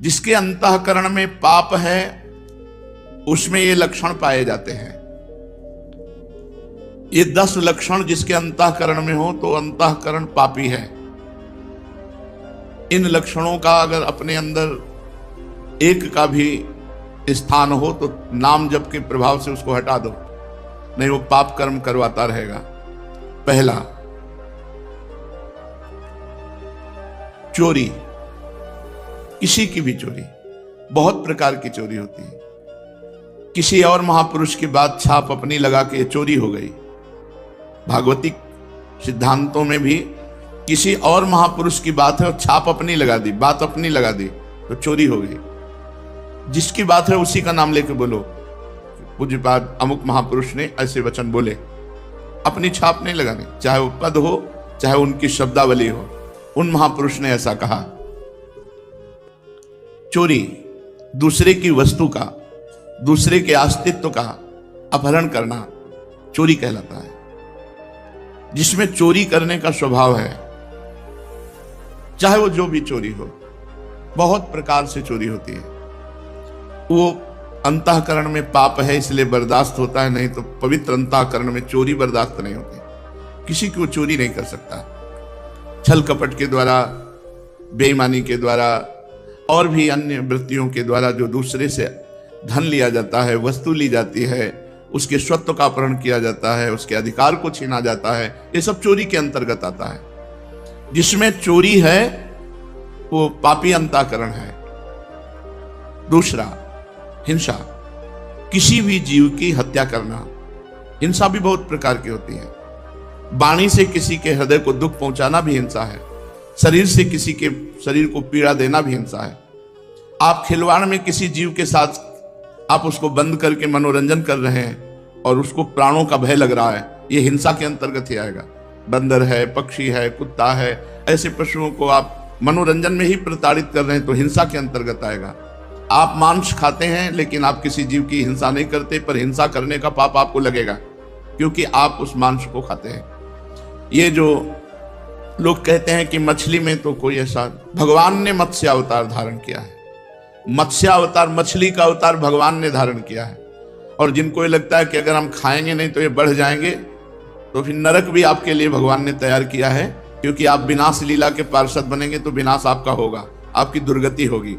जिसके अंतःकरण में पाप है उसमें ये लक्षण पाए जाते हैं। ये 10 लक्षण जिसके अंतःकरण में हो तो अंतःकरण पापी है। इन लक्षणों का अगर अपने अंदर एक का भी स्थान हो तो नाम जप के प्रभाव से उसको हटा दो, नहीं वो पाप कर्म करवाता रहेगा। पहला, चोरी। किसी की भी चोरी, बहुत प्रकार की चोरी होती है। किसी और महापुरुष की बात छाप अपनी लगा के चोरी हो गई। भागवतिक सिद्धांतों में भी किसी और महापुरुष की बात है और छाप अपनी लगा दी, बात अपनी लगा दी तो चोरी हो गई। जिसकी बात है उसी का नाम लेके बोलो, पूज्यपाद अमुक महापुरुष ने ऐसे वचन बोले, अपनी छाप नहीं लगानी, चाहे वो पद हो चाहे उनकी शब्दावली हो, उन महापुरुष ने ऐसा कहा। चोरी, दूसरे की वस्तु का, दूसरे के अस्तित्व का अपहरण करना चोरी कहलाता है। जिसमें चोरी करने का स्वभाव है, चाहे वो जो भी चोरी हो, बहुत प्रकार से चोरी होती है। वो अंतःकरण में पाप है इसलिए बर्दाश्त होता है, नहीं तो पवित्र अंतःकरण में चोरी बर्दाश्त नहीं होती। किसी की वो चोरी नहीं कर सकता। छल कपट के द्वारा, बेईमानी के द्वारा और भी अन्य वृत्तियों के द्वारा जो दूसरे से धन लिया जाता है, वस्तु ली जाती है, उसके स्वत्व का अपहरण किया जाता है, उसके अधिकार को छीना जाता है, ये सब चोरी के अंतर्गत आता है। जिसमें चोरी है वो पापी अंतःकरण है। दूसरा, हिंसा। किसी भी जीव की हत्या करना। हिंसा भी बहुत प्रकार की होती है। वाणी से किसी के हृदय को दुख पहुंचाना भी हिंसा है। शरीर से किसी के शरीर को पीड़ा देना भी हिंसा है। आप खिलवाड़ में किसी जीव के साथ आप उसको बंद करके मनोरंजन कर रहे हैं और उसको प्राणों का भय लग रहा है, ये हिंसा के अंतर्गत ही आएगा। बंदर है, पक्षी है, कुत्ता है, ऐसे पशुओं को आप मनोरंजन में ही प्रताड़ित कर रहे हैं तो हिंसा के अंतर्गत आएगा। आप मांस खाते हैं लेकिन आप किसी जीव की हिंसा नहीं करते, पर हिंसा करने का पाप आपको लगेगा क्योंकि आप उस मांस को खाते हैं। ये जो लोग कहते हैं कि मछली में तो कोई ऐसा, भगवान ने मत्स्य अवतार धारण किया है। मत्स्य अवतार, मछली का अवतार भगवान ने धारण किया है। और जिनको ये लगता है कि अगर हम खाएंगे नहीं तो ये बढ़ जाएंगे, तो फिर नरक भी आपके लिए भगवान ने तैयार किया है, क्योंकि आप विनाश लीला के पार्षद बनेंगे तो विनाश आपका होगा, आपकी दुर्गति होगी।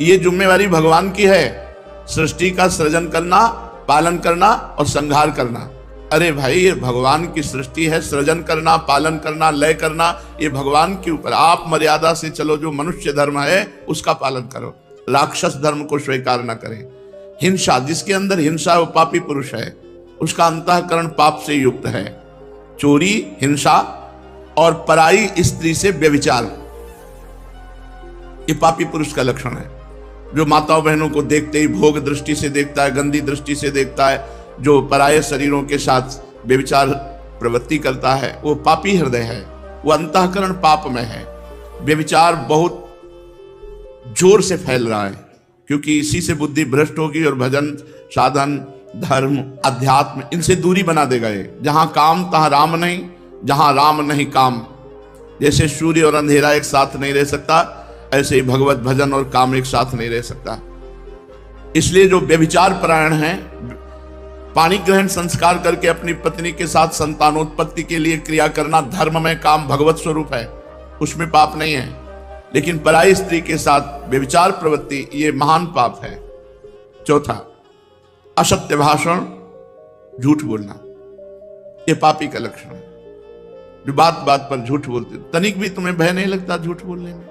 ये जिम्मेवारी भगवान की है, सृष्टि का सृजन करना, पालन करना और संहार करना। अरे भाई, ये भगवान की सृष्टि है, सृजन करना, पालन करना, लय करना, ये भगवान के ऊपर। आप मर्यादा से चलो, जो मनुष्य धर्म है उसका पालन करो, राक्षस धर्म को स्वीकार न करें। हिंसा, जिसके अंदर हिंसा वो पापी पुरुष है, उसका अंतःकरण पाप से युक्त है। चोरी, हिंसा और पराई स्त्री से व्यभिचार, ये पापी पुरुष का लक्षण है। जो माताओं बहनों को देखते ही भोग दृष्टि से देखता है, गंदी दृष्टि से देखता है, जो पराये शरीरों के साथ व्यभिचार प्रवृत्ति करता है, वो पापी हृदय है, वो अंतःकरण पाप में है। व्यभिचार बहुत जोर से फैल रहा है क्योंकि इसी से बुद्धि भ्रष्ट होगी और भजन, साधन, धर्म, अध्यात्म, इनसे दूरी बना देगा ये। जहां काम तहां राम नहीं, जहां राम नहीं काम। जैसे सूर्य और अंधेरा एक साथ नहीं रह सकता, ऐसे ही भगवत भजन और काम एक साथ नहीं रह सकता। इसलिए जो व्यभिचार परायण है, पाणी ग्रहण संस्कार करके अपनी पत्नी के साथ संतानोत्पत्ति के लिए क्रिया करना धर्म में काम भगवत स्वरूप है, उसमें पाप नहीं है। लेकिन पराई स्त्री के साथ व्यभिचार प्रवृत्ति, ये महान पाप है। चौथा, असत्य भाषण, झूठ बोलना, ये पापी का लक्षण है। जो बात बात पर झूठ बोलते, तनिक भी तुम्हें भय नहीं लगता झूठ बोलने में?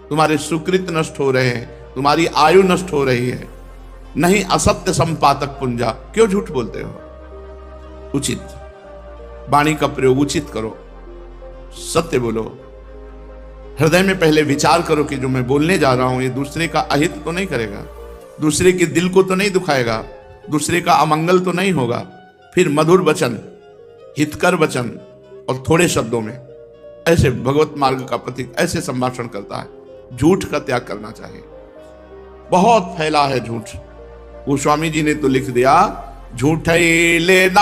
तुम्हारे सुकृत नष्ट हो रहे हैं, तुम्हारी आयु नष्ट हो रही है। नहीं असत्य संपातक पुंजा, क्यों झूठ बोलते हो? उचित वाणी का प्रयोग उचित करो, सत्य बोलो। हृदय में पहले विचार करो कि जो मैं बोलने जा रहा हूं ये दूसरे का अहित तो नहीं करेगा, दूसरे के दिल को तो नहीं दुखाएगा, दूसरे का अमंगल तो नहीं होगा। फिर मधुर वचन, हितकर वचन और थोड़े शब्दों में, ऐसे भगवत मार्ग का प्रतीक ऐसे संभाषण करता है। झूठ का त्याग करना चाहिए। बहुत फैला है झूठ। गोस्वामी जी ने तो लिख दिया, झूठ ही लेना,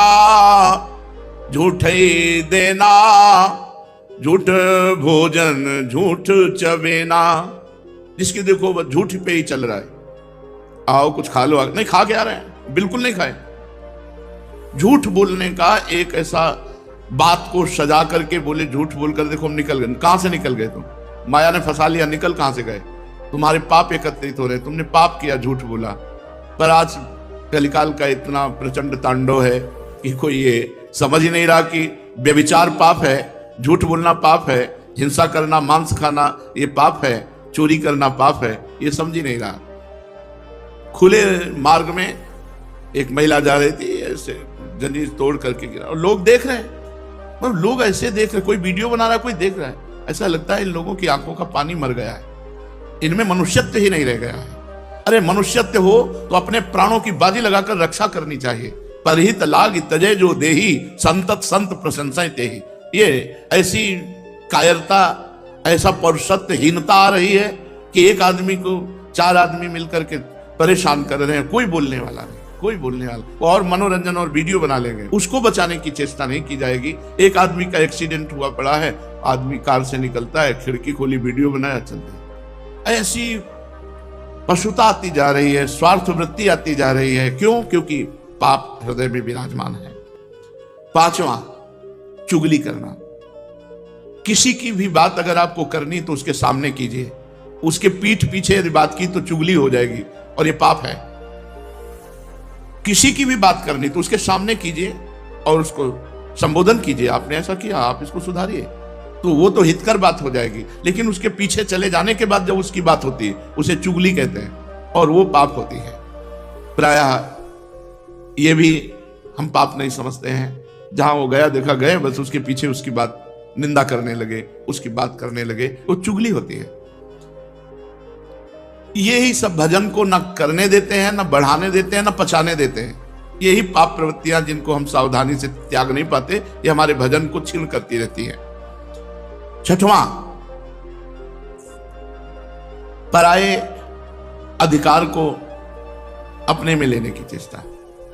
झूठ ही देना, झूठ भोजन झूठ चबेना। जिसकी देखो बस झूठ पे ही चल रहा है, आओ कुछ खा लो, नहीं खा के आ रहे हैं, बिल्कुल नहीं खाए। झूठ बोलने का एक ऐसा बात को सजा करके बोले, झूठ बोलकर देखो हम निकल गए। कहां से निकल गए तुम? माया ने फंसा लिया, निकल कहां से गए? तुम्हारे पाप एकत्रित हो रहे, तुमने पाप किया, झूठ बोला। पर आज कलिकाल का इतना प्रचंड तांडव है कि कोई ये समझ ही नहीं रहा कि व्यभिचार पाप है, झूठ बोलना पाप है, हिंसा करना, मांस खाना ये पाप है, चोरी करना पाप है, ये समझ ही नहीं रहा। खुले मार्ग में एक महिला जा रही थी, ऐसे जंजीर तोड़ करके गिरा और लोग देख रहे हैं, मतलब लोग ऐसे देख रहे, कोई वीडियो बना रहा है, कोई देख रहा है। ऐसा लगता है इन लोगों की आंखों का पानी मर गया है, इनमें मनुष्यत्व ही नहीं रह गया है। अरे मनुष्यत्व हो तो अपने प्राणों की बाजी लगाकर रक्षा करनी चाहिए। परहित लाग तजय जो देही, संतत संत प्रशंसा तेहि। ये ऐसी कायरता, ऐसा पौरुषत्वहीनता आ रही है कि एक आदमी को 4 आदमी मिलकर के परेशान कर रहे हैं, कोई बोलने वाला नहीं, कोई बोलने वाला, और मनोरंजन और वीडियो बना लेंगे, उसको बचाने की चेष्टा नहीं की जाएगी। एक आदमी का एक्सीडेंट हुआ पड़ा है, आदमी कार से निकलता है, खिड़की खोली, वीडियो बनाया, चलते। ऐसी पशुता आती जा रही है, स्वार्थ वृत्ति आती जा रही है। क्यों? क्योंकि पाप हृदय में विराजमान है। 5वां, चुगली करना। किसी की भी बात अगर आपको करनी तो उसके सामने कीजिए, उसके पीठ पीछे यदि बात की तो चुगली हो जाएगी और ये पाप है। किसी की भी बात करनी तो उसके सामने कीजिए और उसको संबोधन कीजिए, आपने ऐसा किया, आप इसको सुधारिए, तो वो तो हितकर बात हो जाएगी। लेकिन उसके पीछे चले जाने के बाद जब उसकी बात होती है, उसे चुगली कहते हैं और वो पाप होती है। प्रायः ये भी हम पाप नहीं समझते हैं, जहां वो गया देखा गए, बस उसके पीछे उसकी बात निंदा करने लगे, उसकी बात करने लगे, वो चुगली होती है। यही सब भजन को न करने देते हैं, न बढ़ाने देते हैं, न पचाने देते हैं। यही पाप प्रवृत्तियां जिनको हम सावधानी से त्याग नहीं पाते, ये हमारे भजन को छीन करती रहती है। 6वां, पराये अधिकार को अपने में लेने की चेष्टा।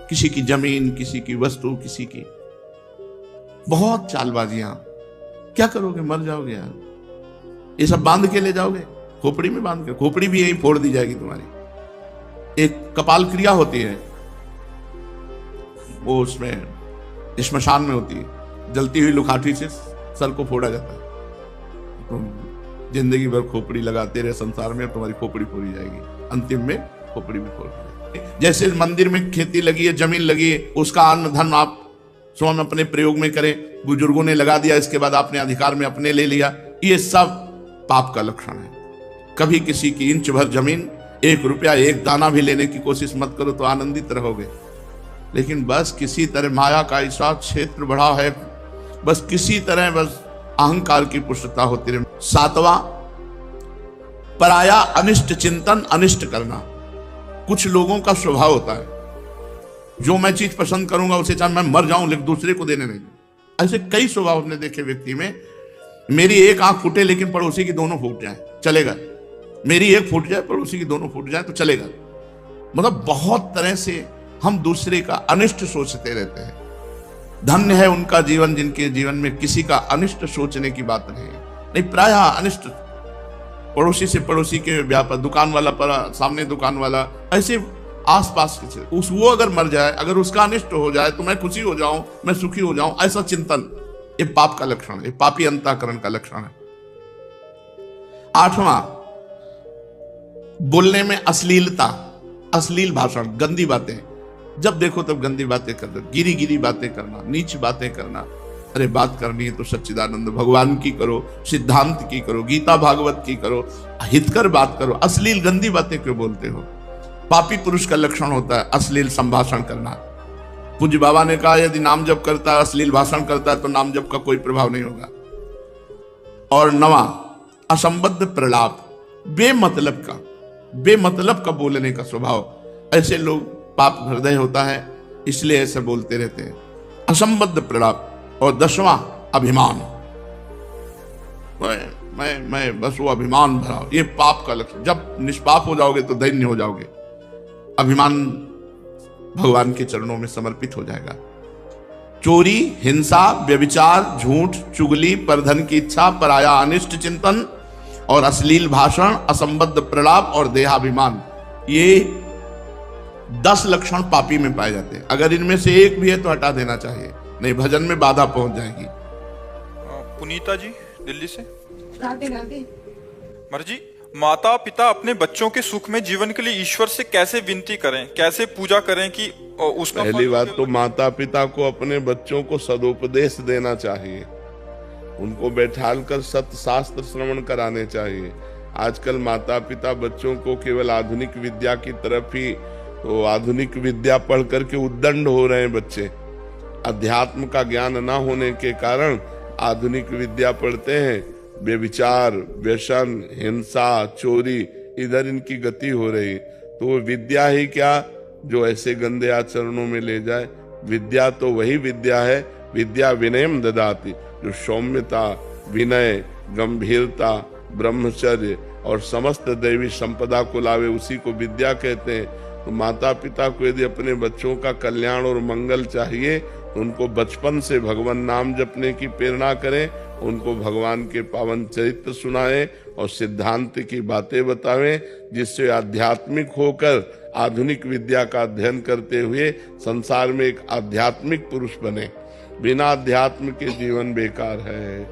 किसी की जमीन, किसी की वस्तु, किसी की, बहुत चालबाजियां। क्या करोगे? मर जाओगे यार। ये सब बांध के ले जाओगे, खोपड़ी में बांध के, खोपड़ी भी यही फोड़ दी जाएगी तुम्हारी। एक कपाल क्रिया होती है, वो उसमें श्मशान में होती है, जलती हुई लुखाठी से सर को फोड़ा जाता है। तुम जिंदगी भर खोपड़ी लगाते रहे संसार में, तुम्हारी खोपड़ी फोड़ी जाएगी, अंतिम में खोपड़ी भी फोड़ जाएगी। जैसे मंदिर में खेती लगी है, जमीन लगी है, उसका अन्न धन आप स्वयं अपने प्रयोग में करें, बुजुर्गों ने लगा दिया, इसके बाद आपने अधिकार में अपने ले लिया, ये सब पाप का लक्षण है। कभी किसी की इंच भर जमीन, 1 रुपया, 1 दाना भी लेने की कोशिश मत करो तो आनंदित रहोगे। लेकिन बस किसी तरह माया का ऐसा क्षेत्र बढ़ा है, बस किसी तरह बस अहंकार की पुष्टता होती रहे। 7वां, पराया अनिष्ट चिंतन, अनिष्ट करना। कुछ लोगों का स्वभाव होता है, जो मैं चीज पसंद करूंगा उसे चाहे मैं मर जाऊं लेकिन दूसरे को देने नहीं। ऐसे कई स्वभाव हमने देखे व्यक्ति में। मेरी एक आंख फूटे लेकिन पड़ोसी की दोनों फूट जाए, चलेगा। मेरी एक फूट जाए, पड़ोसी की दोनों फूट जाए तो चलेगा। मतलब बहुत तरह से हम दूसरे का अनिष्ट सोचते रहते हैं। धन्य है उनका जीवन जिनके जीवन में किसी का अनिष्ट सोचने की बात नहीं है। नहीं, प्रायः अनिष्ट, पड़ोसी से पड़ोसी के व्यापार, दुकान वाला पर सामने दुकान वाला, ऐसे आसपास उस वो अगर मर जाए, अगर उसका अनिष्ट हो जाए तो मैं खुशी हो जाऊं, मैं सुखी हो जाऊं, ऐसा चिंतन, ये पाप का लक्षण है, पापी अंतःकरण का लक्षण है। 8वां, बोलने में अश्लीलता, अश्लील भाषण, गंदी बातें। जब देखो तब गंदी बातें कर दो, गिरी गिरी बातें करना, नीच बातें करना। अरे बात करनी है तो सच्चिदानंद भगवान की करो, सिद्धांत की करो, गीता भागवत की करो, हितकर बात करो। अश्लील गंदी बातें क्यों बोलते हो? पापी पुरुष का लक्षण होता है अश्लील संभाषण करना। पूज्य बाबा ने कहा यदि नाम जप करता है, अश्लील भाषण करता है तो नाम जप का कोई प्रभाव नहीं होगा। और 9वां, असंबद्ध प्रलाप, बेमतलब का बोलने का स्वभाव। ऐसे लोग पाप हृदय होता है, इसलिए ऐसे बोलते रहते हैं, असंबद्ध प्रलाप। और 10वां, अभिमान। मैं बस वो अभिमान भरा, ये पाप का लक्षण। जब निष्पाप हो जाओगे तो दैन्य हो जाओगे। अभिमान भगवान के चरणों में समर्पित हो जाएगा। चोरी, हिंसा, व्यभिचार, झूठ, चुगली, परधन की इच्छा, पराया अनिष्ट चिंतन, और अश्लील भाषण, असंबद्ध प्रलाप और देहाभिमान, ये 10 लक्षण पापी में पाए जाते हैं। अगर इनमें से एक भी है तो हटा देना चाहिए, नहीं भजन में बाधा पहुंच जाएगी। पुनीता जी दिल्ली से। राधे राधे। महाराज जी, माता पिता अपने बच्चों के सुख में जीवन के लिए ईश्वर से कैसे विनती करें, कैसे पूजा करें कि उसका पहली बात तो माता पिता को अपने बच्चों को सदुपदेश देना चाहिए, उनको बैठाल कर सत्य शास्त्र श्रवण कराने चाहिए। आजकल माता पिता बच्चों को केवल आधुनिक विद्या की तरफ ही, तो आधुनिक विद्या पढ़ करके उद्दंड हो रहे हैं बच्चे। अध्यात्म का ज्ञान ना होने के कारण आधुनिक विद्या पढ़ते हैं, बेविचार, व्यसन, हिंसा, चोरी, इधर इनकी गति हो रही। तो वो विद्या ही क्या जो ऐसे गंदे आचरणों में ले जाए। विद्या तो वही विद्या है, विद्या विनयम ददाति, जो सौम्यता, विनय, गंभीरता, ब्रह्मचर्य और समस्त दैवी संपदा को लावे, उसी को विद्या कहते हैं। तो माता पिता को यदि अपने बच्चों का कल्याण और मंगल चाहिए तो उनको बचपन से भगवान नाम जपने की प्रेरणा करें, उनको भगवान के पावन चरित्र सुनाएं और सिद्धांत की बातें बतावें, जिससे आध्यात्मिक होकर आधुनिक विद्या का अध्ययन करते हुए संसार में एक आध्यात्मिक पुरुष बने। बिना अध्यात्म के जीवन बेकार है।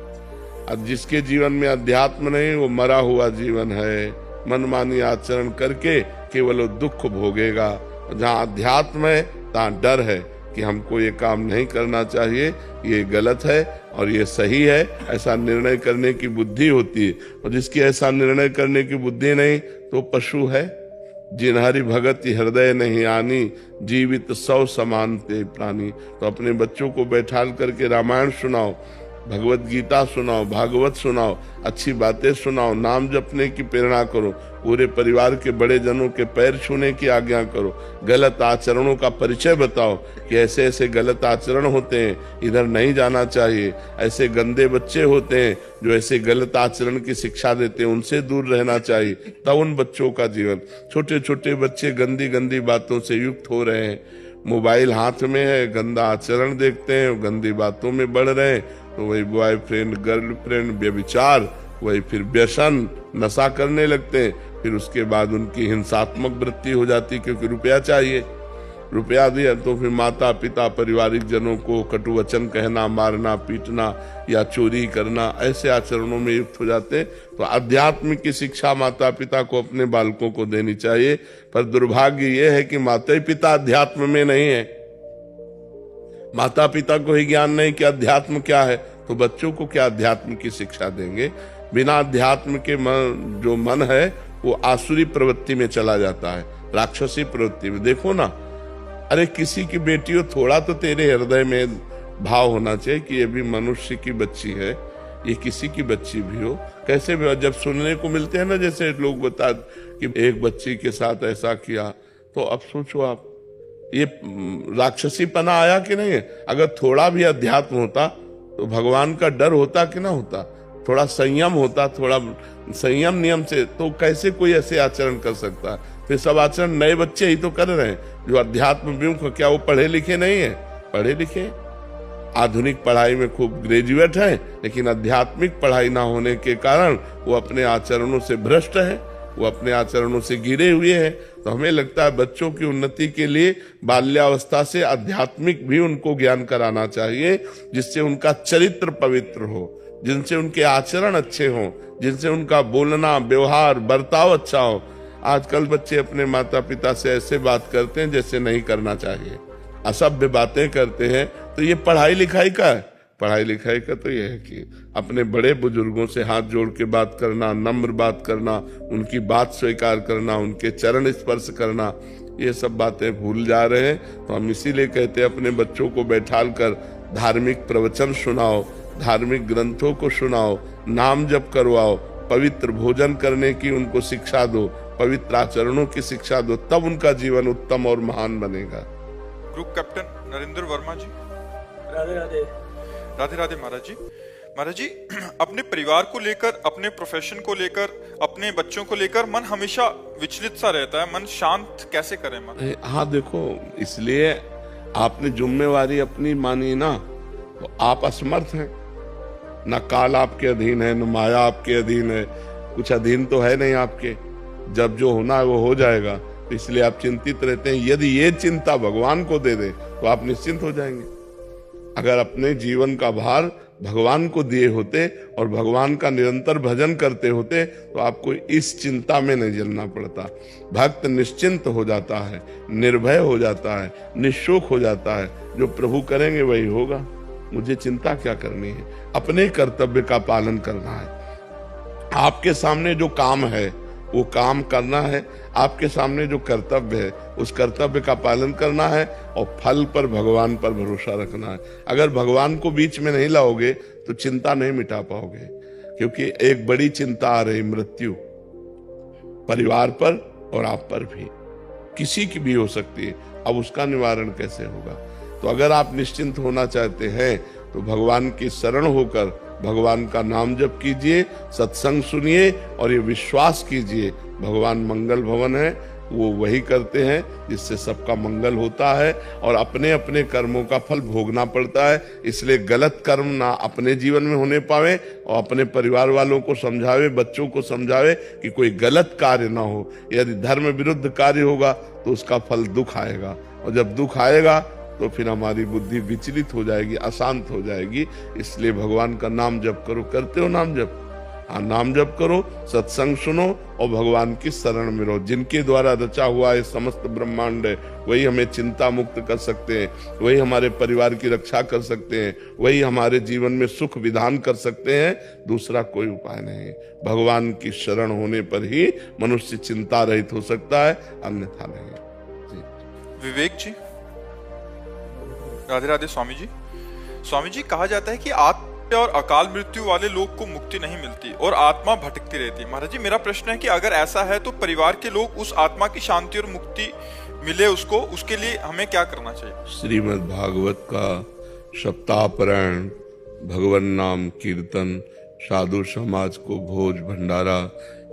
अब जिसके जीवन में अध्यात्म नहीं, वो मरा हुआ जीवन है। मनमानी आचरण करके केवल वो दुख भोगेगा। जहाँ अध्यात्म है तहाँ डर है कि हमको ये काम नहीं करना चाहिए, ये गलत है और ये सही है, ऐसा निर्णय करने की बुद्धि होती है। और जिसकी ऐसा निर्णय करने की बुद्धि नहीं तो पशु है। जिन्हरि भगत हृदय नहीं आनी, जीवित 100 समान ते प्राणी। तो अपने बच्चों को बैठाल करके रामायण सुनाओ, भगवत गीता सुनाओ, भागवत सुनाओ, अच्छी बातें सुनाओ, नाम जपने की प्रेरणा करो, पूरे परिवार के बड़े जनों के पैर छूने की आज्ञा करो, गलत आचरणों का परिचय बताओ कि ऐसे ऐसे गलत आचरण होते हैं, इधर नहीं जाना चाहिए, ऐसे गंदे बच्चे होते हैं जो ऐसे गलत आचरण की शिक्षा देते हैं, उनसे दूर रहना चाहिए। तब उन बच्चों का जीवन, छोटे छोटे बच्चे गंदी गंदी बातों से युक्त हो रहे हैं, मोबाइल हाथ में है, गंदा आचरण देखते हैं, गंदी बातों में बढ़ रहे हैं, तो वही बॉयफ्रेंड, गर्लफ्रेंड, व्यभिचार, वही फिर व्यसन, नशा करने लगते हैं। फिर उसके बाद उनकी हिंसात्मक वृत्ति हो जाती, क्योंकि रुपया चाहिए। रुपया दिया तो फिर माता पिता, पारिवारिक जनों को कटु वचन कहना, मारना, पीटना या चोरी करना, ऐसे आचरणों में युक्त हो जाते हैं। तो अध्यात्म की शिक्षा माता पिता को अपने बालकों को देनी चाहिए। पर दुर्भाग्य यह है कि माता पिता अध्यात्म में नहीं है। माता पिता को ही ज्ञान नहीं कि अध्यात्म क्या है, तो बच्चों को क्या अध्यात्म की शिक्षा देंगे। बिना अध्यात्म के जो मन है वो आसुरी प्रवृत्ति में चला जाता है, राक्षसी प्रवृत्ति में। देखो ना, अरे किसी की बेटी हो, थोड़ा तो तेरे हृदय में भाव होना चाहिए कि ये भी मनुष्य की बच्ची है, ये किसी की बच्ची भी हो। कैसे भी जब सुनने को मिलते हैं ना, जैसे लोग बता कि एक बच्ची के साथ ऐसा किया, तो अब सोचो आप, ये राक्षसीपना आया कि नहीं है। अगर थोड़ा भी अध्यात्म होता तो भगवान का डर होता कि ना होता, थोड़ा संयम होता, थोड़ा संयम नियम से, तो कैसे कोई ऐसे आचरण कर सकता है। फिर सब आचरण नए बच्चे ही तो कर रहे हैं जो अध्यात्म विमुख। क्या वो पढ़े लिखे नहीं है? पढ़े लिखे, आधुनिक पढ़ाई में खूब ग्रेजुएट है, लेकिन आध्यात्मिक पढ़ाई ना होने के कारण वो अपने आचरणों से भ्रष्ट है, वो अपने आचरणों से गिरे हुए हैं। तो हमें लगता है बच्चों की उन्नति के लिए बाल्यावस्था से आध्यात्मिक भी उनको ज्ञान कराना चाहिए, जिससे उनका चरित्र पवित्र हो, जिनसे उनके आचरण अच्छे हों, जिनसे उनका बोलना, व्यवहार, बर्ताव अच्छा हो। आजकल बच्चे अपने माता पिता से ऐसे बात करते हैं जैसे नहीं करना चाहिए, असभ्य बातें करते हैं। तो ये पढ़ाई लिखाई का है? पढ़ाई लिखाई का तो यह है कि अपने बड़े बुजुर्गों से हाथ जोड़ के बात करना, नम्र बात करना, उनकी बात स्वीकार करना, उनके चरण स्पर्श करना, ये सब बातें भूल जा रहे हैं। तो हम इसीलिए कहते हैं अपने बच्चों को बैठाल कर धार्मिक प्रवचन सुनाओ, धार्मिक ग्रंथों को सुनाओ, नाम जप करवाओ, पवित्र भोजन करने की उनको शिक्षा दो, पवित्र आचरणों की शिक्षा दो, तब उनका जीवन उत्तम और महान बनेगा। ग्रुप कैप्टन नरेंद्र वर्मा जी। राधे राधे। राधे राधे महाराज जी। महाराज जी, अपने परिवार को लेकर, अपने प्रोफेशन को लेकर, अपने बच्चों को लेकर मन हमेशा विचलित सा रहता है, मन शांत कैसे करें मन? हाँ देखो, इसलिए आपने जिम्मेवारी अपनी मानी ना, तो आप असमर्थ हैं। न काल आपके अधीन है, न माया आपके अधीन है। कुछ अधीन तो है नहीं आपके, जब जो होना है वो हो जाएगा। तो इसलिए आप चिंतित रहते हैं। यदि ये चिंता भगवान को दे दे तो आप निश्चिंत हो जाएंगे। अगर अपने जीवन का भार भगवान को दिए होते और भगवान का निरंतर भजन करते होते तो आपको इस चिंता में नहीं जलना पड़ता। भक्त निश्चिंत हो जाता है, निर्भय हो जाता है, निःशोक हो जाता है। जो प्रभु करेंगे वही होगा, मुझे चिंता क्या करनी है। अपने कर्तव्य का पालन करना है। आपके सामने जो काम है वो काम करना है, आपके सामने जो कर्तव्य है उस कर्तव्य का पालन करना है और फल पर भगवान पर भरोसा रखना है। अगर भगवान को बीच में नहीं लाओगे तो चिंता नहीं मिटा पाओगे, क्योंकि एक बड़ी चिंता आ रही, मृत्यु, परिवार पर और आप पर भी, किसी की भी हो सकती है। अब उसका निवारण कैसे होगा? तो अगर आप निश्चिंत होना चाहते हैं तो भगवान की शरण होकर भगवान का नाम जप कीजिए, सत्संग सुनिए और ये विश्वास कीजिए भगवान मंगल भवन है, वो वही करते हैं जिससे सबका मंगल होता है और अपने अपने कर्मों का फल भोगना पड़ता है। इसलिए गलत कर्म ना अपने जीवन में होने पावे और अपने परिवार वालों को समझावे, बच्चों को समझावे कि कोई गलत कार्य ना हो। यदि धर्म विरुद्ध कार्य होगा तो उसका फल दुख आएगा, और जब दुख आएगा तो फिर हमारी बुद्धि विचलित हो जाएगी, अशांत हो जाएगी। इसलिए भगवान का नाम जप करो। करते हो नाम जप? हाँ, नाम जप करो, सत्संग सुनो और भगवान की शरण में रहो। जिनके द्वारा रचा हुआ है समस्त ब्रह्मांड है, वही हमें चिंता मुक्त कर सकते हैं, वही हमारे परिवार की रक्षा कर सकते हैं, वही हमारे जीवन में सुख विधान कर सकते हैं। दूसरा कोई उपाय नहीं। भगवान की शरण होने पर ही मनुष्य चिंता रहित हो सकता है, अन्यथा नहीं। जी। विवेक जी, राधे राधे। स्वामी जी कहा जाता है कि आत्मा और अकाल मृत्यु वाले लोग को मुक्ति नहीं मिलती और आत्मा भटकती रहती है। महाराज जी, मेरा प्रश्न है कि अगर ऐसा है तो परिवार के लोग उस आत्मा की शांति और मुक्ति मिले उसको, उसके लिए हमें क्या करना चाहिए? श्रीमद् भागवत का सप्ताह पारायण, भगवान नाम कीर्तन, साधु समाज को भोज भंडारा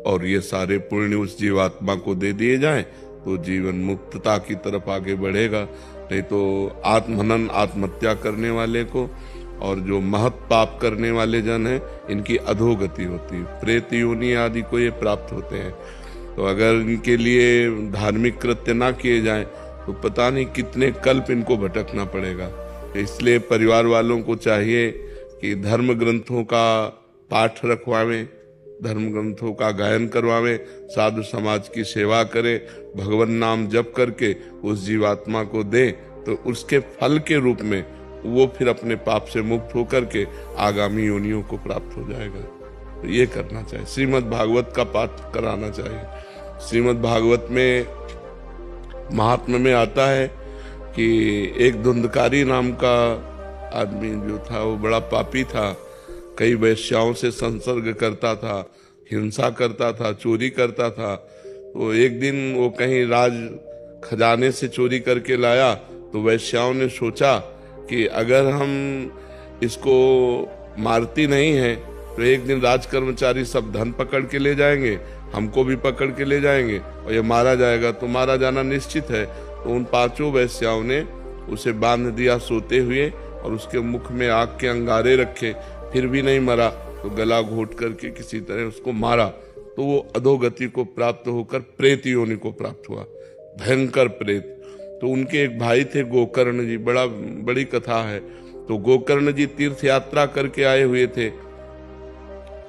और ये सारे पुण्य उस जीवात्मा को दे दिए जाएं तो जीवन मुक्तता की तरफ आगे बढ़ेगा। नहीं तो आत्महनन, आत्महत्या करने वाले को और जो महत पाप करने वाले जन हैं, इनकी अधोगति होती है, प्रेत योनि आदि को ये प्राप्त होते हैं। तो अगर इनके लिए धार्मिक कृत्य ना किए जाएं तो पता नहीं कितने कल्प इनको भटकना पड़ेगा। इसलिए परिवार वालों को चाहिए कि धर्म ग्रंथों का पाठ रखवावें, धर्म ग्रंथों का गायन करवावें, साधु समाज की सेवा करें, भगवान नाम जप करके उस जीवात्मा को दे तो उसके फल के रूप में वो फिर अपने पाप से मुक्त होकर के आगामी योनियों को प्राप्त हो जाएगा। तो ये करना चाहिए। श्रीमद् भागवत का पाठ कराना चाहिए। श्रीमद् भागवत में महात्मा में आता है कि एक धुंधकारी नाम का आदमी जो था वो बड़ा पापी था, कई वैश्याओं से संसर्ग करता था, हिंसा करता था, चोरी करता था। तो एक दिन वो कहीं राज खजाने से चोरी करके लाया तो वैश्याओं ने सोचा कि अगर हम इसको मारती नहीं है तो एक दिन राज कर्मचारी सब धन पकड़ के ले जाएंगे, हमको भी पकड़ के ले जाएंगे और ये मारा जाएगा, तो मारा जाना निश्चित है। तो उन पांचों वैश्याओं ने उसे बांध दिया सोते हुए और उसके मुख में आग के अंगारे रखे, फिर भी नहीं मरा तो गला घोट करके किसी तरह उसको मारा। तो वो अधोगति को प्राप्त होकर प्रेत योनि को प्राप्त हुआ, भयंकर प्रेत। तो उनके एक भाई थे गोकर्ण जी, बड़ी कथा है। तो गोकर्ण जी तीर्थ यात्रा करके आए हुए थे,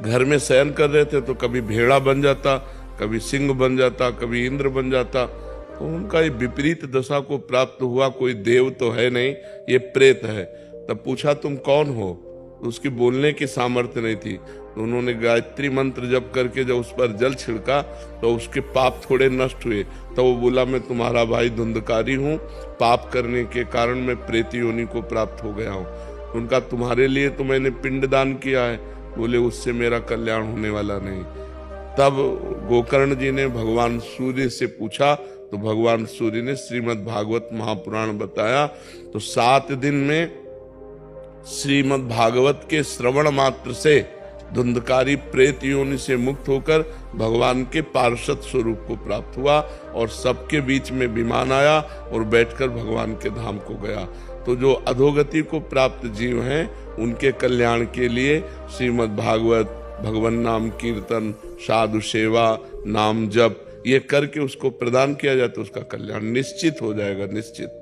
घर में शयन कर रहे थे तो कभी भेड़ा बन जाता, कभी सिंह बन जाता, कभी इंद्र बन जाता। तो उनका ये विपरीत दशा को प्राप्त हुआ। कोई देव तो है नहीं, ये प्रेत है। तब पूछा तुम कौन हो? तो उसकी बोलने की सामर्थ्य नहीं थी। तो उन्होंने गायत्री मंत्र जप करके जब उस पर जल छिड़का तो उसके पाप थोड़े नष्ट हुए। तो वो बोला मैं तुम्हारा भाई धुंधकारी हूँ, पाप करने के कारण मैं प्रेत योनि को प्राप्त हो गया हूँ। उनका तुम्हारे लिए तो मैंने पिंडदान किया है। बोले उससे मेरा कल्याण होने वाला नहीं। तब गोकर्ण जी ने भगवान सूर्य से पूछा तो भगवान सूर्य ने श्रीमद् भागवत महापुराण बताया। तो 7 दिन में श्रीमद् भागवत के श्रवण मात्र से धुंधकारी प्रेत योनि से मुक्त होकर भगवान के पार्षद स्वरूप को प्राप्त हुआ और सबके बीच में विमान आया और बैठकर भगवान के धाम को गया। तो जो अधोगति को प्राप्त जीव हैं उनके कल्याण के लिए श्रीमद् भागवत, भगवान नाम कीर्तन, साधु सेवा, नाम जप, ये करके उसको प्रदान किया जाए तो उसका कल्याण निश्चित हो जाएगा, निश्चित।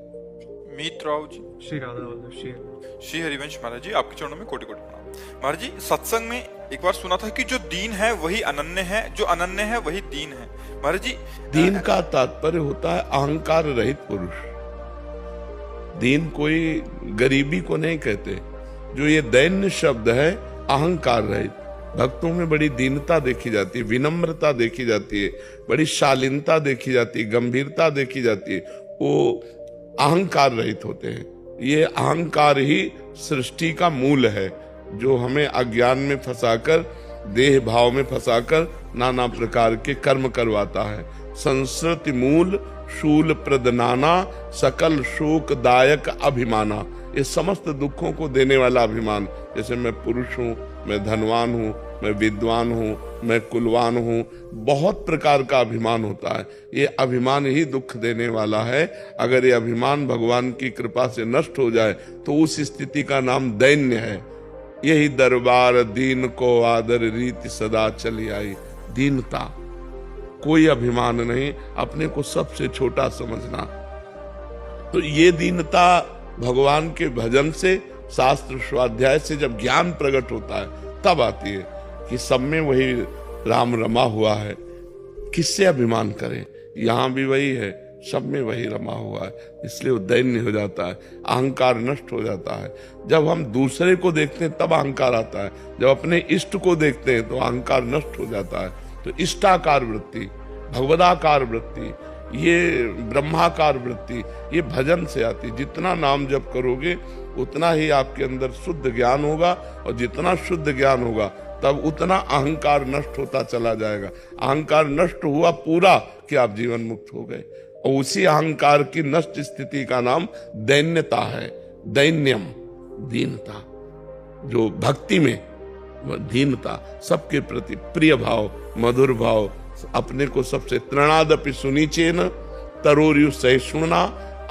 मीत राव जी। श्री राधा वल्लभ श्री हरिवंश महाराज जी, आपके चरणों में कोटि कोटि प्रणाम। महाराज जी, सत्संग में एक बार सुना था कि जो दीन है वही अनन्य है, जो अनन्य है वही दीन है। महाराज जी, दीन का तात्पर्य होता है अहंकार रहित पुरुष। दीन कोई गरीबी को नहीं कहते। जो ये दैन्य शब्द है, अहंकार रहित। भक्तों में बड़ी दीनता देखी जाती है, विनम्रता देखी जाती है, बड़ी शालीनता देखी जाती है, गंभीरता देखी जाती है। वो अहंकार रहित होते हैं। ये अहंकार ही सृष्टि का मूल है, जो हमें अज्ञान में फंसाकर, देह भाव में फंसाकर नाना प्रकार के कर्म करवाता है। संस्कृति मूल शूल प्रद नाना, सकल शोक दायक अभिमाना। ये समस्त दुखों को देने वाला अभिमान, जैसे मैं पुरुष हूँ, मैं धनवान हूँ, मैं विद्वान हूँ, मैं कुलवान हूँ, बहुत प्रकार का अभिमान होता है। ये अभिमान ही दुख देने वाला है। अगर ये अभिमान भगवान की कृपा से नष्ट हो जाए तो उस स्थिति का नाम दैन्य है। यही दरबार दीन को आदर रीति सदा चली आई। दीनता, कोई अभिमान नहीं, अपने को सबसे छोटा समझना। तो ये दीनता भगवान के भजन से, शास्त्र स्वाध्याय से जब ज्ञान प्रकट होता है तब आती है कि सब में वही राम रमा हुआ है, किससे अभिमान करें। यहाँ भी वही है, सब में वही रमा हुआ है, इसलिए वो दैन्य हो जाता है, अहंकार नष्ट हो जाता है। जब हम दूसरे को देखते हैं तब अहंकार आता है, जब अपने इष्ट को देखते हैं तो अहंकार नष्ट हो जाता है। तो इष्टाकार वृत्ति, भगवदाकार वृत्ति, ये ब्रह्माकार वृत्ति, ये भजन से आती। जितना नाम जप करोगे उतना ही आपके अंदर शुद्ध ज्ञान होगा, और जितना शुद्ध ज्ञान होगा तब उतना अहंकार नष्ट होता चला जाएगा। अहंकार नष्ट हुआ पूरा कि आप जीवन मुक्त हो गए। और उसी अहंकार की नष्ट स्थिति का नाम दैन्यता है। दैन्यम, दीनता। जो भक्ति में दीनता, सबके प्रति प्रिय भाव, मधुर भाव, अपने को सबसे तृणादपि सुनीचेन तरोर्यु सहिष्णुना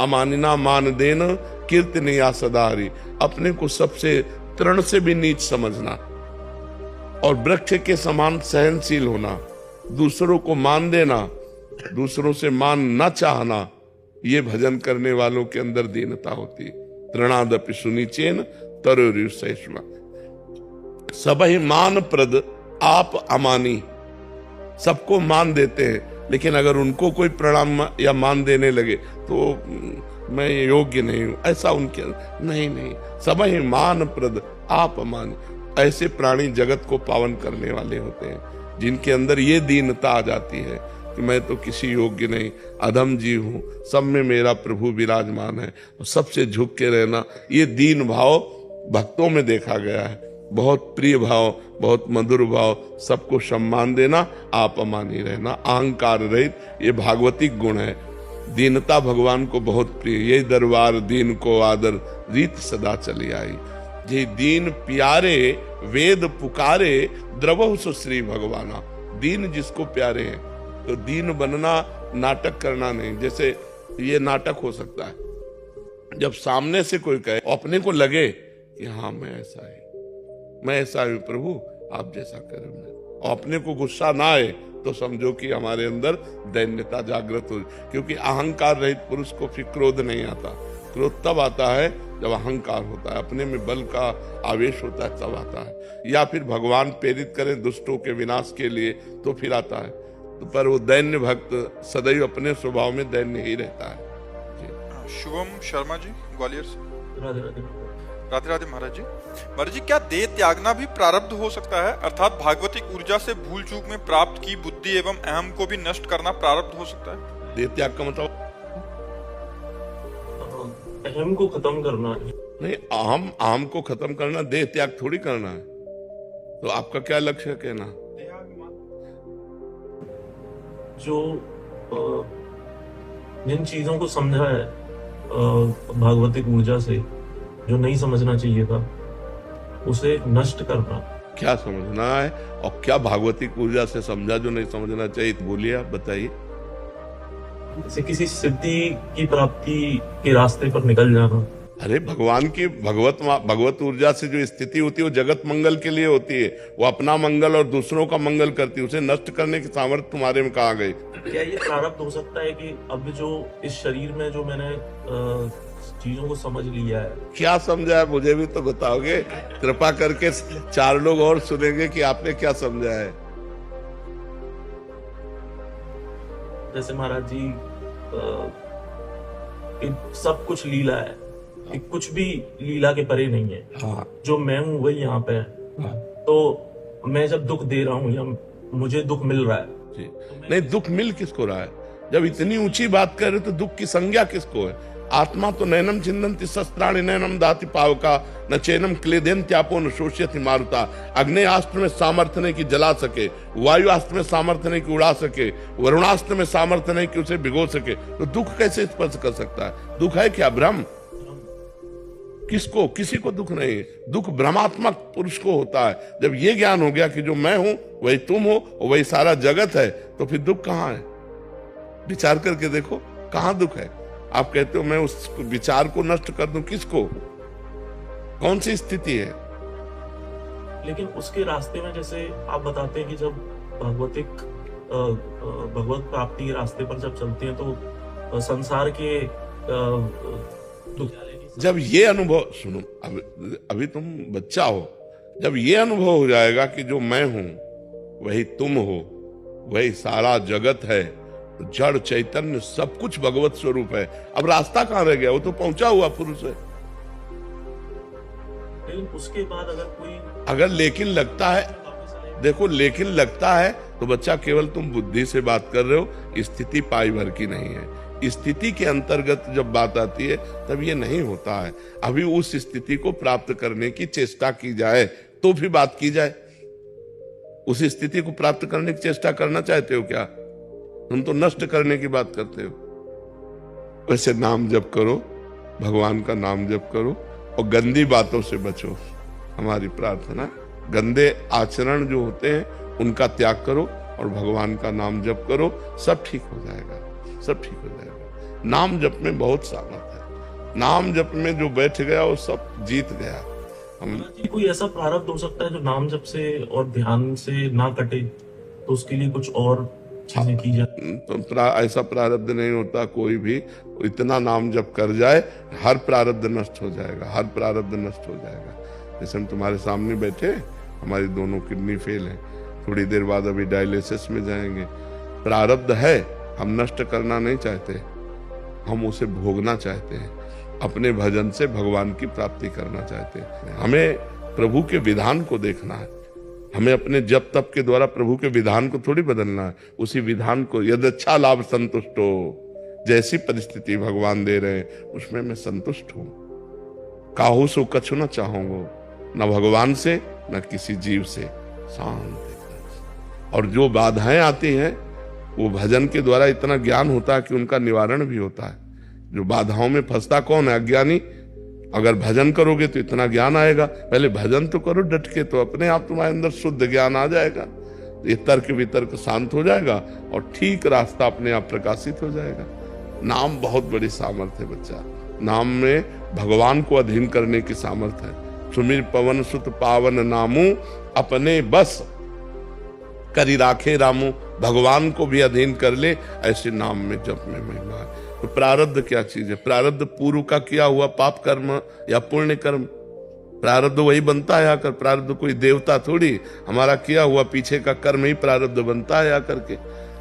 अमानिना मान देन कीर्तनिया सदाहरि। अपने को सबसे तृण से भी नीच समझना और वृक्ष के समान सहनशील होना, दूसरों को मान देना, दूसरों से मान न चाहना, ये भजन करने वालों के अंदर दीनता होती। तृणादपि सुनीचेन तरोर्यु सहिष्णुना। सबहि मान प्रद आप अमानी। सबको मान देते हैं, लेकिन अगर उनको कोई प्रणाम या मान देने लगे तो मैं योग्य नहीं हूं, ऐसा उनके नहीं। सबहि मान प्रद आप अमानी। ऐसे प्राणी जगत को पावन करने वाले होते हैं, जिनके अंदर ये दीनता आ जाती है कि मैं तो किसी योग्य नहीं, अधम जीव हूं, सब में मेरा प्रभु विराजमान है। सबसे झुक के रहना, ये दीन भाव भक्तों में देखा गया है। बहुत प्रिय भाव, बहुत मधुर भाव, सबको सम्मान देना, आप अमानी रहना, अहंकार रहित, ये भागवतिक गुण है। दीनता भगवान को बहुत प्रिय। ये दरबार दीन को आदर रीत सदा चली आई। ये दीन प्यारे वेद पुकारे द्रवहु सुश्री भगवाना। दीन जिसको प्यारे हैं, तो दीन बनना नाटक करना नहीं। जैसे ये नाटक हो सकता है जब सामने से कोई कहे, अपने को लगे कि हाँ मैं ऐसा है, मैं ऐसा हूं प्रभु, आप जैसा करें, और अपने को गुस्सा ना आए तो समझो कि हमारे अंदर दैन्यता जागृत हो। क्योंकि अहंकार रहित पुरुष को फिर क्रोध नहीं आता। क्रोध तब आता है जब अहंकार होता है, अपने में बल का आवेश होता है, तब आता है। या फिर भगवान प्रेरित करें दुष्टों के विनाश के लिए तो फिर आता है। तो पर वो दैन्य भक्त सदैव अपने स्वभाव में दैन्य ही रहता है। शुभम शर्मा जी, ग्वालियर से। राधे राधे। राधे राधे महाराज जी। महाराज जी, क्या देह त्यागना भी प्रारब्ध हो सकता है? अर्थात भागवतिक ऊर्जा से भूल चूक में प्राप्त की बुद्धि एवं अहम को भी नष्ट करना प्रारब्ध हो सकता है? देह त्याग का मतलब अहम को खत्म करना है। नहीं, अहम को खत्म करना, देह त्याग थोड़ी करना है। तो आपका क्या लक्ष्य है कहना? जो जिन चीजों को समझा है भागवतिक ऊर्जा से, जो नहीं समझना चाहिए था, उसे नष्ट करना। क्या समझना है और क्या भागवतिक ऊर्जा से समझा जो नहीं समझना चाहिए? बोलिए, आप बताइए। जैसे किसी सिद्धि की प्राप्ति के रास्ते पर निकल जाना, अरे भगवान की भगवत ऊर्जा से जो स्थिति होती है वो जगत मंगल के लिए होती है। वो अपना मंगल और दूसरों का मंगल करती है। उसे नष्ट करने की सामर्थ्य तुम्हारे में कहाँ गई? क्या ये प्रारब्ध हो सकता है कि अब जो इस शरीर में जो मैंने चीजों को समझ लिया है, क्या समझा है मुझे भी तो बताओगे? कृपा करके 4 लोग और सुनेंगे कि आपने क्या समझा है। जैसे महाराज जी सब कुछ लीला है, कि कुछ भी लीला के परे नहीं है। हाँ। जो मैं हूँ वही यहाँ पे है। हाँ। तो मैं जब दुख दे रहा हूँ या मुझे दुख मिल रहा है, जी। नहीं, दुख मिल किसको रहा है? जब इतनी ऊंची बात कर रहे हो तो दुख की संज्ञा किसको है? आत्मा तो नैनम छिन्दन्ति शस्त्राणि नैनम दाति पावका न चैनम क्लेदेन त्यापो न शोष्यति मारुता। अग्नेयास्त्र में सामर्थ्य नहीं कि जला सके, वायुआस्त्र में सामर्थ्य नहीं कि उड़ा सके, वरुणास्त्र में सामर्थ्य नहीं कि उसे भिगो सके, तो दुख कैसे स्पर्श कर सकता है? दुख है क्या? भ्रम। किसको? किसी को दुख नहीं है। दुख भ्रमात्मक पुरुष को होता है। जब ये ज्ञान हो गया कि जो मैं हूं वही तुम हो और वही सारा जगत है, तो फिर दुख कहाँ है? विचार करके देखो, कहाँ दुख है? आप कहते हो मैं उस विचार को नष्ट कर दूं, किसको? कौन सी स्थिति है? लेकिन उसके रास्ते में जैसे आप बताते हैं कि जब भगवत प्राप्ति के रास्ते पर जब चलते हैं तो संसार के जब ये अनुभव, सुनो, अभी तुम बच्चा हो, जब ये अनुभव हो जाएगा कि जो मैं हूं वही तुम हो, वही सारा जगत है, तो जड़ चैतन्य सब कुछ भगवत स्वरूप है, अब रास्ता कहां रह गया? वो तो पहुंचा हुआ पुरुष है। लेकिन उसके बाद अगर लेकिन लगता है, देखो, लेकिन लगता है तो बच्चा, केवल तुम बुद्धि से बात कर रहे हो, स्थिति पाई भर की नहीं है। स्थिति के अंतर्गत जब बात आती है तब ये नहीं होता है। अभी उस स्थिति को प्राप्त करने की चेष्टा की जाए तो फिर बात की जाए। उस स्थिति को प्राप्त करने की चेष्टा करना चाहते हो क्या? तुम तो नष्ट करने की बात करते हो। वैसे नाम जप करो, भगवान का नाम जप करो और गंदी बातों से बचो। हमारी प्रार्थना, गंदे आचरण जो होते हैं उनका त्याग करो और भगवान का नाम जप करो, सब ठीक हो जाएगा, सब ठीक हो जाएगा। नाम जप में बहुत सामर्थ्य है। नाम जप में जो बैठ गया वो सब जीत गया। कोई ऐसा प्रारब्ध हो सकता है जो नाम जप से और ध्यान से ना कटे, तो उसके लिए कुछ और चीजें की जाए? तो ऐसा प्रारब्ध नहीं होता। कोई भी इतना नाम जप कर जाए, हर प्रारब्ध नष्ट हो जाएगा, हर प्रारब्ध नष्ट हो जाएगा। जैसे हम तुम्हारे सामने बैठे, हमारी दोनों किडनी फेल है, थोड़ी देर बाद अभी डायलिसिस में जाएंगे। प्रारब्ध है, हम नष्ट करना नहीं चाहते, हम उसे भोगना चाहते हैं। अपने भजन से भगवान की प्राप्ति करना चाहते हैं। हमें प्रभु के विधान को देखना है। हमें अपने जप तप के द्वारा प्रभु के विधान को थोड़ी बदलना है। उसी विधान को, यदि अच्छा लाभ संतुष्ट हो, जैसी परिस्थिति भगवान दे रहे हैं उसमें मैं संतुष्ट हूं। काहू सो कछु न चाहूंगा, न भगवान से न किसी जीव से, शांति। और जो बाधाएं आती हैं वो भजन के द्वारा इतना ज्ञान होता है कि उनका निवारण भी होता है। जो बाधाओं में फंसता कौन है? अज्ञानी। अगर भजन करोगे तो इतना ज्ञान आएगा। पहले भजन तो करो डट के, तो अपने आप तुम्हारे अंदर शुद्ध ज्ञान आ जाएगा। ये तर्क वितर्क शांत हो जाएगा और ठीक रास्ता अपने आप प्रकाशित हो जाएगा। नाम बहुत बड़ी सामर्थ्य है बच्चा। नाम में भगवान को अधीन करने की सामर्थ्य है। सुमिर पवन सुत पावन नामू, अपने बस करी राखे रामू। भगवान को भी अधीन कर ले, ऐसे नाम में जप में महिमा है। तो प्रारब्ध क्या चीज है? प्रारब्ध पूर्व का किया हुआ पाप कर्म या पुण्य कर्म, प्रारब्ध वही बनता है आकर। प्रारब्ध कोई देवता थोड़ी, हमारा किया हुआ पीछे का कर्म ही प्रारब्ध बनता है आकर के।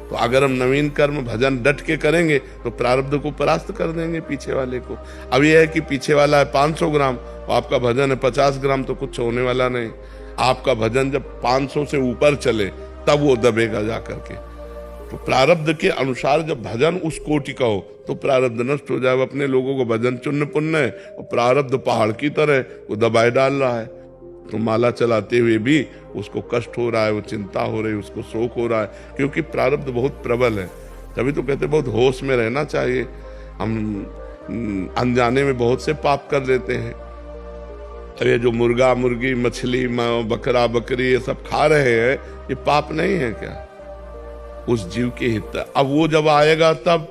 तो अगर हम नवीन कर्म भजन डट के करेंगे तो प्रारब्ध को परास्त कर देंगे पीछे वाले को। अब यह है कि पीछे वाला है 500 ग्राम और आपका भजन है 50 ग्राम, तो कुछ होने वाला नहीं। आपका भजन जब 500 से ऊपर चले तब वो दबेगा जा करके। तो प्रारब्ध के अनुसार जब भजन उस कोटि का हो तो प्रारब्ध नष्ट हो जाए। अपने लोगों को भजन चुन्न पुण्य है और प्रारब्ध पहाड़ की तरह वो दबाए डाल रहा है। तो माला चलाते हुए भी उसको कष्ट हो रहा है, वो चिंता हो रही है, उसको शोक हो रहा है, क्योंकि प्रारब्ध बहुत प्रबल है। तभी तो कहते बहुत होश में रहना चाहिए। हम अनजाने में बहुत से पाप कर लेते हैं। अरे जो मुर्गा मुर्गी मछली बकरा बकरी ये सब खा रहे हैं, ये पाप नहीं है क्या? उस जीव के हित। अब वो जब आएगा तब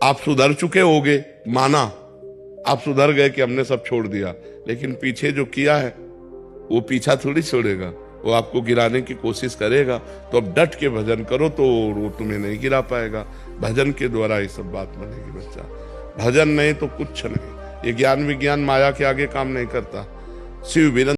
आप सुधर चुके होगे, माना। आप सुधर गए कि हमने सब छोड़ दिया, लेकिन पीछे जो किया है वो पीछा थोड़ी छोड़ेगा, वो आपको गिराने की कोशिश करेगा। तो अब डट के भजन करो तो वो तुम्हें नहीं गिरा पाएगा। भजन के द्वारा ये सब बात बनेगी बच्चा, भजन नहीं तो कुछ नहीं। ये ज्ञान विज्ञान माया के आगे काम नहीं करता। शिव वीरन